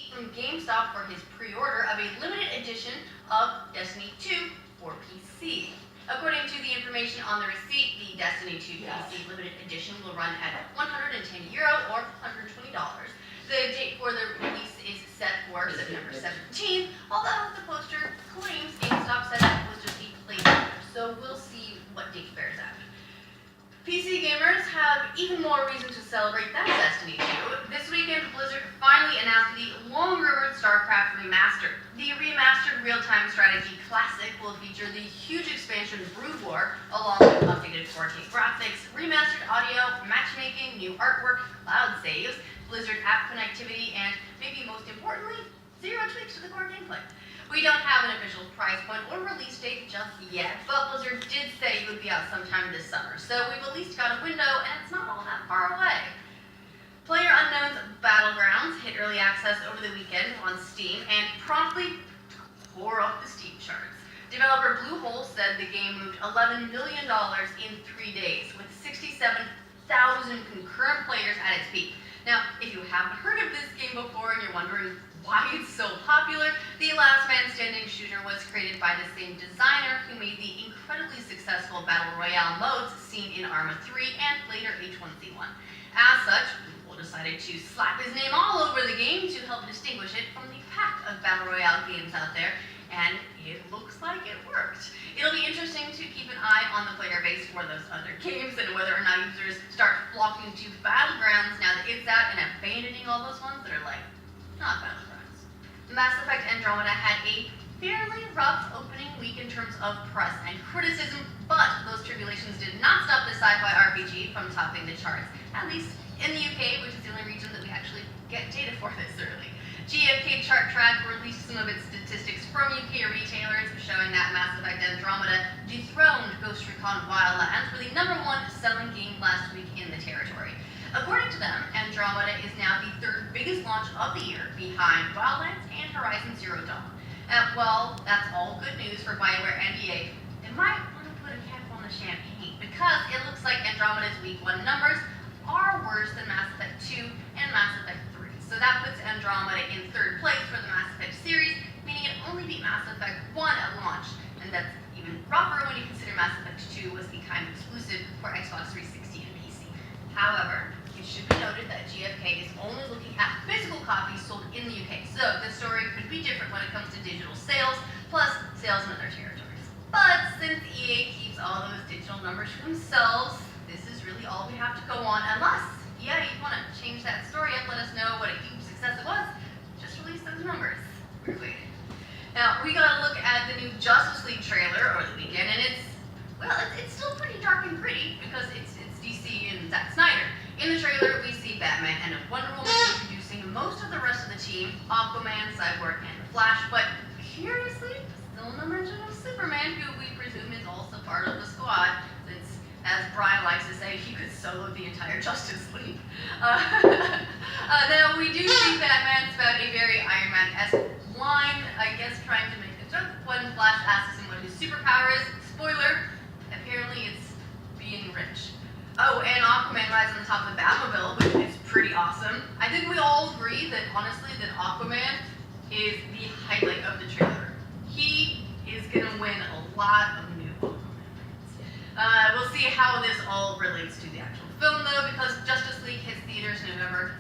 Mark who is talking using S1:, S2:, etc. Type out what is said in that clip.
S1: from GameStop for his pre-order of a limited edition of Destiny 2 for PC. According to the information on the receipt, the Destiny 2 PC limited edition will run at €110 or $120. The date for the release is set for September 17th, although the poster claims GameStop said that it was just a placeholder, so we'll see what date bears out. PC gamers have even more reason to celebrate than Destiny 2. This weekend, Blizzard finally announced the long-rumored StarCraft remaster. The remastered real-time strategy classic will feature the huge expansion Brood War, along with updated 4K graphics, remastered audio, matchmaking, new artwork, cloud saves, Blizzard app connectivity, and maybe most importantly, 0 tweaks to the core gameplay. We don't have an official price point or release date just yet, but Blizzard did say it would be out sometime this summer, so we've at least got a window, and it's not all that far away. PlayerUnknown's Battlegrounds hit early access over the weekend on Steam and promptly tore up the Steam charts. Developer Bluehole said the game moved $11 million in 3 days, with 67,000 concurrent players at its peak. Now, if you haven't heard of this game before and you're wondering why it's so popular, the Last Man Standing shooter was created by the same designer who made the incredibly successful Battle Royale modes seen in Arma 3 and later H1Z1. As such, Bluehole decided to slap his name all over the game to help distinguish it from the pack of Battle Royale games out there, and it looks like it worked. It'll be interesting to keep an eye on the player base for those other games and whether or not users start flocking to Battlegrounds now that it's out and abandoning all those ones that are like, not Battlegrounds. Mass Effect Andromeda had a fairly rough opening week in terms of press and criticism, but those tribulations did not stop the sci-fi RPG from topping the charts, at least in the UK, which is the only region that we actually get data for this early. GfK Chart Track released some of its statistics from UK retailers, showing that Mass Effect Andromeda dethroned Ghost Recon Wildlands for the #1 selling game last week in the territory. According to them, Andromeda is now the 3rd biggest launch of the year, behind Wildlands and Horizon Zero Dawn. Well, that's all good news for BioWare and EA. They might want to put a cap on the champagne, because it looks like Andromeda's Week 1 numbers are worse than Mass Effect 2 and Mass Effect 3. So that puts Andromeda in 3rd place for the Mass Effect series, meaning it only beat Mass Effect 1 at launch. And that's even rougher when you consider Mass Effect 2 was the kind of exclusive for Xbox 360 and PC. However, it should be noted that GfK is only looking at physical copies sold in the UK, so the story could be different when it comes to digital sales, plus sales in other territories. But since EA keeps all those digital numbers to themselves, this is really all we have to go on, unless, yeah, you want to change that story up, let us know what a huge success it was, just release those numbers. We're waiting. Now, we gotta look at the new Justice League trailer over the weekend, and it's still pretty dark and gritty, because it's DC and Zack Snyder. In the trailer, we see Batman and Wonder Woman introducing most of the rest of the team, Aquaman, Cyborg, and the Flash, but curiously, still no mention of Superman, who we presume is also part of the squad, since, as Brian likes to say, he could solo the entire Justice League. Now, we do see Batman spout a very Iron Man-esque line, I guess trying to make a joke, when Flash asks him what his superpower is. Spoiler, apparently it's being rich. Oh, and Aquaman rides on the top of the Batmobile, which is pretty awesome. I think we all agree that, honestly, that Aquaman is the highlight of the trailer. He is going to win a lot of new Aquaman. We'll see how this all relates to the actual film, though, because Justice League hits theaters November